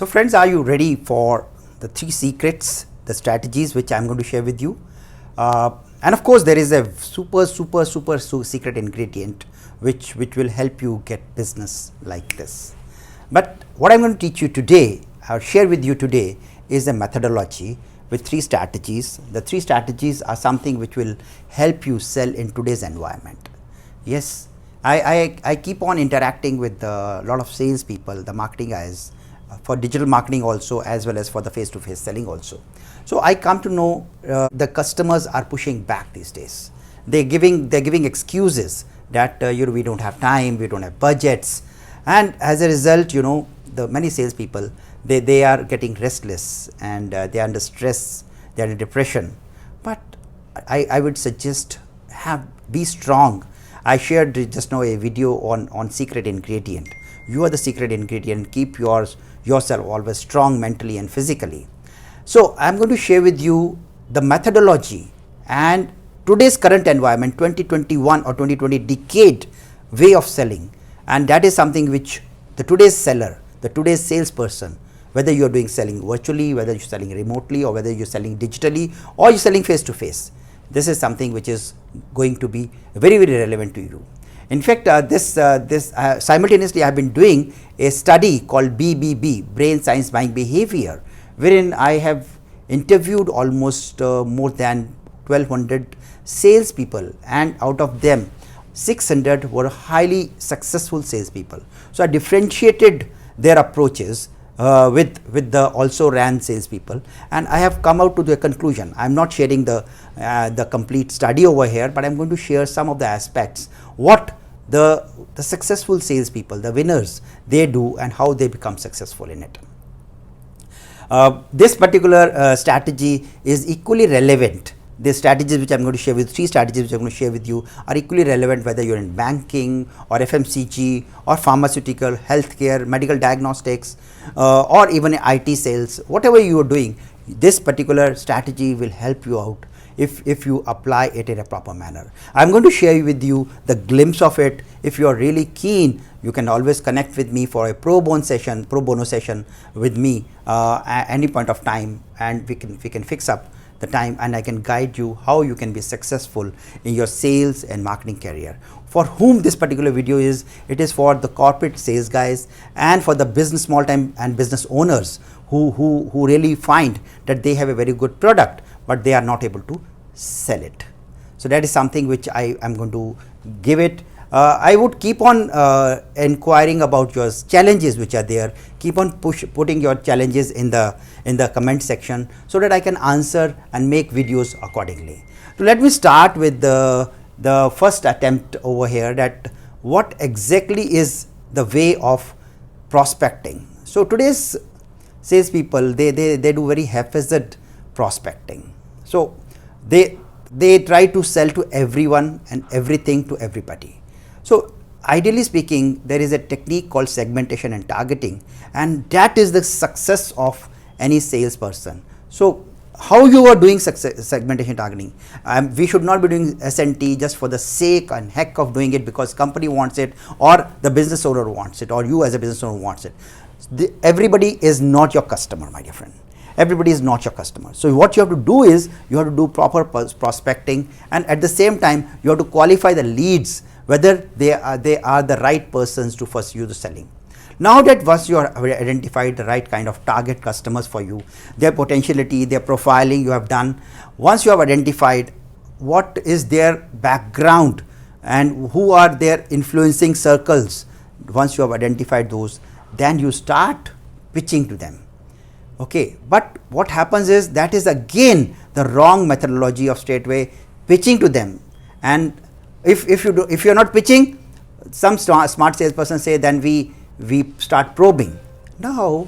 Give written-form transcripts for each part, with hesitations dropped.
So friends, are you ready for the 3 secrets, the strategies which I am going to share with you? And of course, there is a super secret ingredient which will help you get business like this. But what I am going to teach you today, or share with you today, is a methodology with 3 strategies. The 3 strategies are something which will help you sell in today's environment. Yes, I keep on interacting with a lot of sales people, the marketing guys, for digital marketing also, as well as for the face-to-face selling also. So I come to know the customers are pushing back these days. They're giving excuses that we don't have time, we don't have budgets, and as a result, the many salespeople they are getting restless, and they are under stress, they are in depression. But I would suggest be strong. I shared just now a video on secret ingredient. You are the secret ingredient. Keep yourself always strong mentally and physically. So I am going to share with you the methodology and today's current environment, 2021 or 2020 decade way of selling, and that is something which the today's seller, the today's salesperson, whether you are doing selling virtually, whether you are selling remotely, or whether you are selling digitally, or you are selling face to face, this is something which is going to be very relevant to you. In fact, simultaneously I have been doing a study called BBB, Brain Science Buying Behavior, wherein I have interviewed almost more than 1200 salespeople, and out of them 600 were highly successful salespeople. So I differentiated their approaches with the also ran salespeople, and I have come out to the conclusion. I am not sharing the complete study over here, but I am going to share some of the aspects what the successful salespeople, the winners, they do and how they become successful in it. This particular strategy is equally relevant. The strategies which I am going to share with 3 strategies which I am going to share with you are equally relevant whether you are in banking or FMCG or pharmaceutical, healthcare, medical diagnostics, or even IT sales. Whatever you are doing, this particular strategy will help you out if you apply it in a proper manner. I am going to share with you the glimpse of it. If you are really keen, you can always connect with me for a pro bono session with me at any point of time, and we can fix up the time, and I can guide you how you can be successful in your sales and marketing career. For whom this particular video is, it is for the corporate sales guys and for the business, small time and business owners who really find that they have a very good product but they are not able to sell it. So that is something which I am going to give it. I would keep on inquiring about your challenges which are there. Keep on putting your challenges in the comment section so that I can answer and make videos accordingly. So let me start with the first attempt over here, that what exactly is the way of prospecting. So today's salespeople, they do very haphazard prospecting. So they try to sell to everyone and everything to everybody. So ideally speaking, there is a technique called segmentation and targeting, and that is the success of any salesperson. So how you are doing segmentation targeting? We should not be doing S&T just for the sake and heck of doing it because company wants it, or the business owner wants it, or you as a business owner wants it. Everybody is not your customer, my dear friend. Everybody is not your customer. So what you have to do is you have to do proper prospecting, and at the same time you have to qualify the leads whether they are the right persons to first use the selling. Now that once you have identified the right kind of target customers for you, their potentiality, their profiling you have done, once you have identified what is their background and who are their influencing circles, once you have identified those, then you start pitching to them. Okay, but what happens is that is again the wrong methodology of straightway pitching to them. And if you are not pitching, some smart salesperson say then we start probing. Now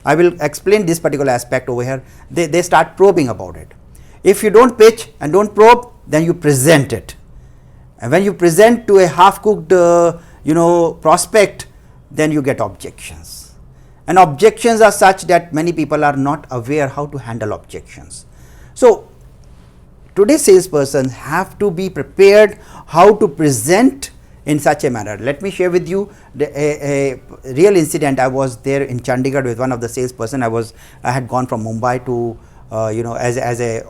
I will explain this particular aspect over here. They start probing about it. If you don't pitch and don't probe, then you present it, and when you present to a half cooked prospect, then you get objections. And objections are such that many people are not aware how to handle objections. So today's salespersons have to be prepared how to present in such a manner. Let me share with you a real incident. I was there in Chandigarh with one of the salesperson. I had gone from Mumbai to as a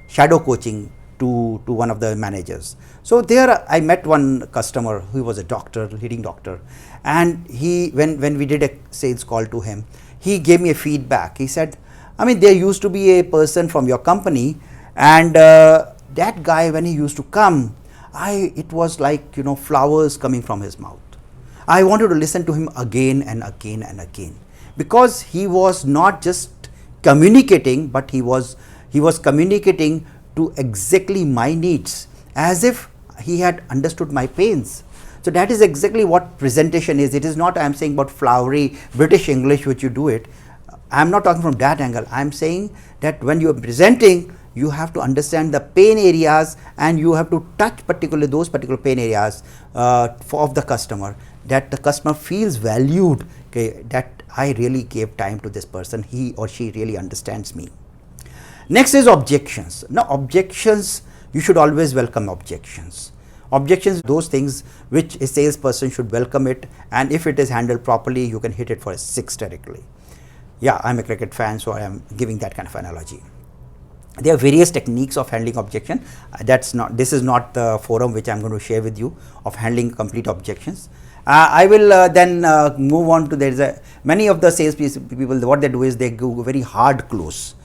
shadow coaching to one of the managers. So there I met one customer who was a doctor, leading doctor, and when we did a sales call to him, he gave me a feedback. He said, I mean, there used to be a person from your company, and that guy, when he used to come, it was like, flowers coming from his mouth. I wanted to listen to him again and again and again, because he was not just communicating, but he was communicating to exactly my needs, as if he had understood my pains. So that is exactly what presentation is. It is not I am saying about flowery British English which you do it. I am not talking from that angle. I am saying that when you are presenting, you have to understand the pain areas, and you have to touch particularly those particular pain areas of the customer, that the customer feels valued, okay, that I really gave time to this person, he or she really understands me. Next is objections. Now objections, you should always welcome objections. Objections, those things which a salesperson should welcome it, and if it is handled properly, you can hit it for a 6 directly. Yeah, I'm a cricket fan, so I am giving that kind of analogy. There are various techniques of handling objection. This is not the forum which I'm going to share with you of handling complete objections. I will then move on to many of the sales people, what they do is they go very hard close.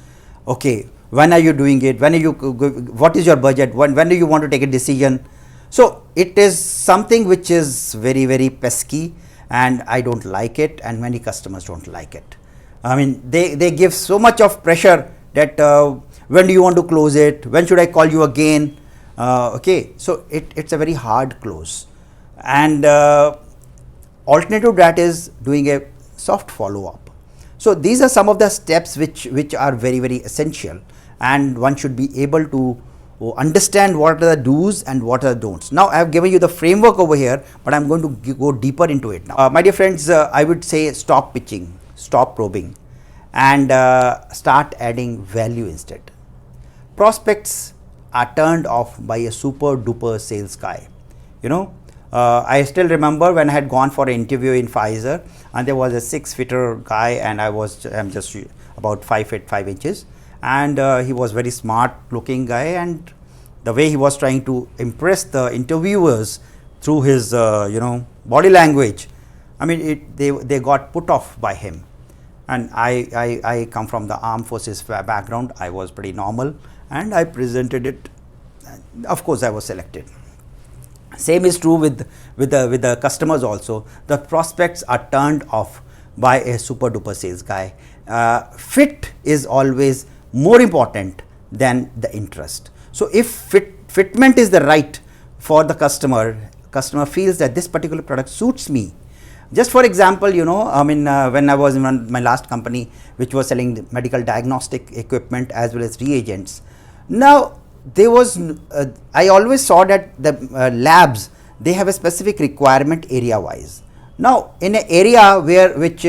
Okay, when are you doing it? What is your budget? When do you want to take a decision? So it is something which is very, very pesky, and I don't like it, and many customers don't like it. I mean, they give so much of pressure that when do you want to close it? When should I call you again? Okay, so it's a very hard close. And alternative to that is doing a soft follow-up. So these are some of the steps which are very, very essential, and one should be able to understand what are the do's and what are the don'ts. Now I have given you the framework over here, but I am going to go deeper into it now. My dear friends, I would say stop pitching, stop probing, and start adding value instead. Prospects are turned off by a super duper sales guy. I still remember when I had gone for an interview in Pfizer, and there was a 6-footer guy, and I'm just about 5 feet 5 inches, and he was very smart looking guy, and the way he was trying to impress the interviewers through his body language, I mean they got put off by him. And I come from the armed forces background. I was pretty normal, and I presented it. Of course I was selected. Same is true with the customers also. The prospects are turned off by a super duper sales guy. Fit is always more important than the interest. So if fitment is the right for the customer feels that this particular product suits me. Just for example, when I was in my last company, which was selling medical diagnostic equipment as well as reagents. Now there was I always saw that the labs, they have a specific requirement area wise. Now in an area which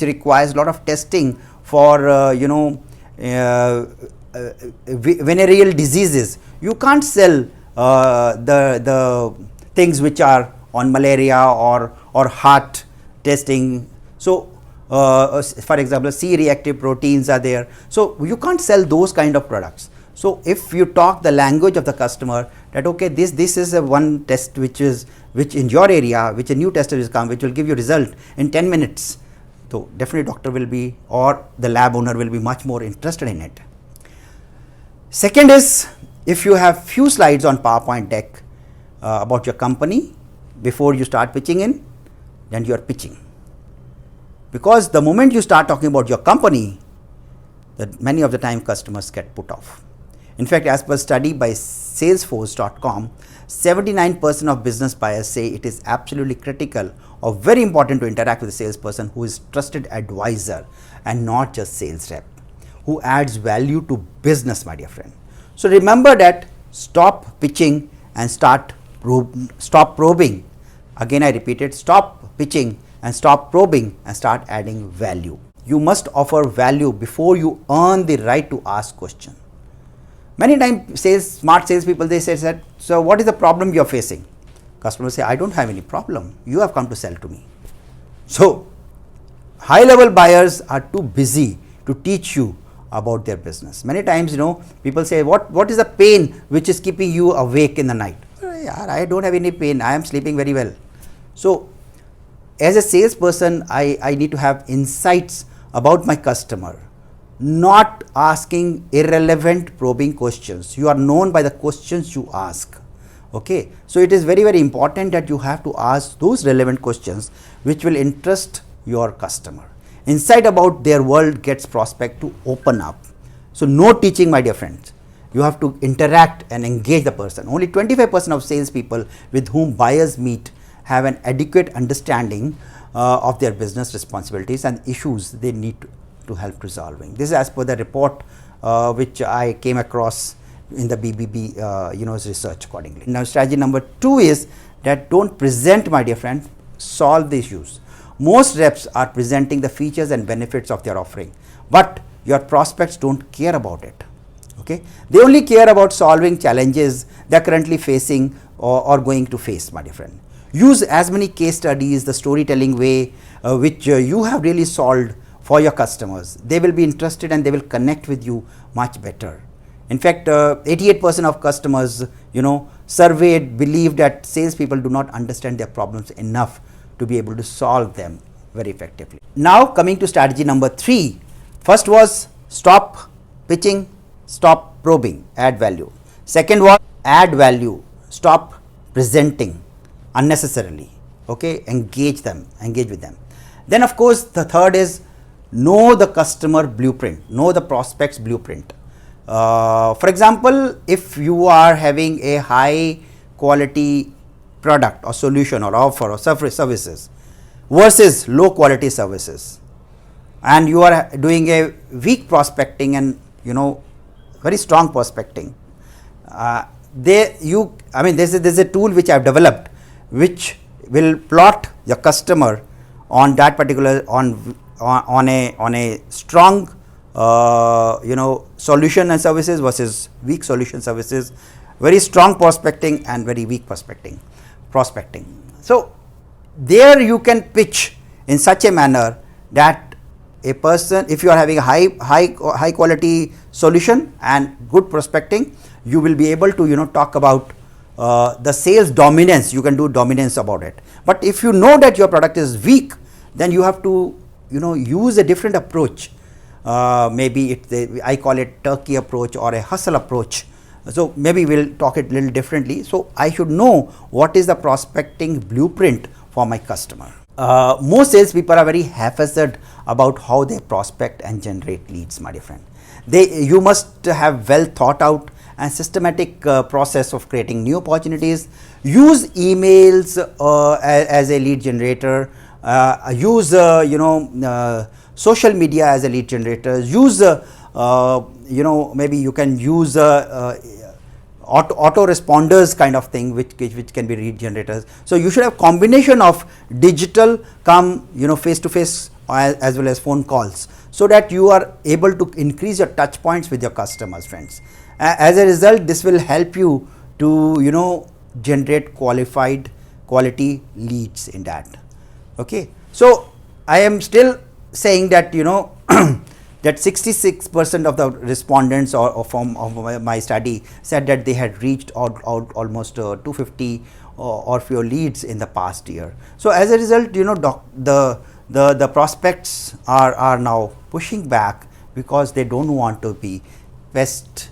requires a lot of testing for venereal diseases, you can't sell the things which are on malaria or heart testing. So for example, C-reactive proteins are there, so you can't sell those kind of products. So if you talk the language of the customer, that okay, this is a one test which in your area, which a new tester will come, which will give you result in 10 minutes. So definitely doctor will be, or the lab owner will be much more interested in it. Second is, if you have few slides on PowerPoint deck about your company before you start pitching in, then you are pitching. Because the moment you start talking about your company, that many of the time customers get put off. In fact, as per study by Salesforce.com, 79% of business buyers say it is absolutely critical or very important to interact with a salesperson who is trusted advisor and not just sales rep, who adds value to business, my dear friend. So remember that, stop pitching and stop probing. Again I repeat it, stop pitching and stop probing and start adding value. You must offer value before you earn the right to ask questions. Many times smart salespeople, they say that, so what is the problem you are facing? Customer say, I don't have any problem, you have come to sell to me. So high level buyers are too busy to teach you about their business. Many times, people say, what is the pain which is keeping you awake in the night? I don't have any pain, I am sleeping very well. So as a salesperson, I need to have insights about my customer, not asking irrelevant probing questions. You are known by the questions you ask. Okay, so it is very, very important that you have to ask those relevant questions which will interest your customer. Insight about their world gets prospect to open up. So no teaching, my dear friends. You have to interact and engage the person. Only 25% of salespeople with whom buyers meet have an adequate understanding of their business responsibilities and issues they need to help resolving. This is as per the report which I came across in the BBB research accordingly. Now strategy number 2 is that don't present, my dear friend, solve the issues. Most reps are presenting the features and benefits of their offering, but your prospects don't care about it. Okay, they only care about solving challenges they are currently facing or going to face, my dear friend. Use as many case studies, the storytelling way which you have really solved for your customers. They will be interested and they will connect with you much better. In fact, 88% of customers, surveyed believe that salespeople do not understand their problems enough to be able to solve them very effectively. Now coming to strategy number 3. First was stop pitching, stop probing, add value. Second was add value, stop presenting unnecessarily. Okay, engage with them. Then of course the third is know the customer blueprint, know the prospect's blueprint. For example, if you are having a high quality product or solution or offer or services versus low quality services, and you are doing a weak prospecting and very strong prospecting, there's a tool which I have developed which will plot your customer on that particular on a strong solution and services versus weak solution services, very strong prospecting and very weak prospecting. So there you can pitch in such a manner that a person, if you are having a high quality solution and good prospecting, you will be able to talk about the sales dominance. You can do dominance about it. But if you know that your product is weak, then you have to use a different approach. Maybe I call it turkey approach or a hustle approach. So maybe we'll talk it a little differently. So I should know what is the prospecting blueprint for my customer. Most salespeople are very haphazard about how they prospect and generate leads, my dear friend. You must have well thought out and systematic process of creating new opportunities. Use emails as a lead generator. Use social media as a lead generator. Use maybe you can use auto responders kind of thing which can be lead generators. So you should have combination of digital face to face as well as phone calls, so that you are able to increase your touch points with your customers, friends. As a result, this will help you to generate quality leads in that. Okay, so I am still saying that that 66% of the respondents of my study said that they had reached almost 250 or fewer leads in the past year. So as a result, the prospects are now pushing back because they don't want to be pestered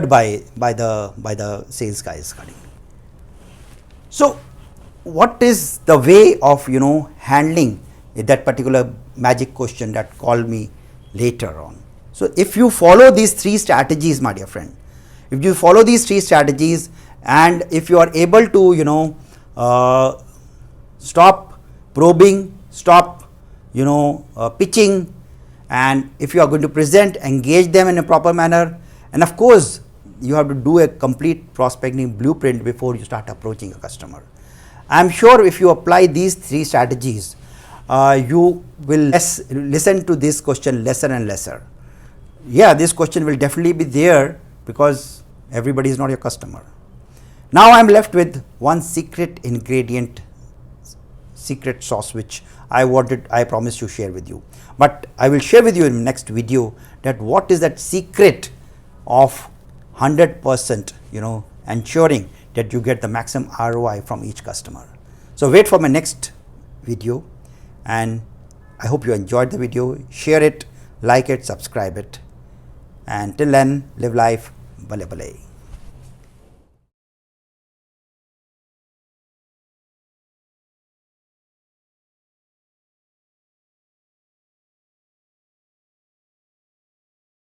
by the sales guys. So what is the way of handling that particular magic question that call me later on? So if you follow these 3 strategies, my dear friend, if you follow these 3 strategies, and if you are able to stop probing, stop pitching, and if you are going to present, engage them in a proper manner, and of course you have to do a complete prospecting blueprint before you start approaching a customer. I am sure if you apply these 3 strategies, you will listen to this question lesser and lesser. Yeah, this question will definitely be there because everybody is not your customer. Now I am left with one secret ingredient, secret sauce, which I promised to share with you. But I will share with you in next video that what is that secret of 100%, ensuring that you get the maximum ROI from each customer. So wait for my next video, and I hope you enjoyed the video. Share it, like it, subscribe it, and till then, live life bale bale.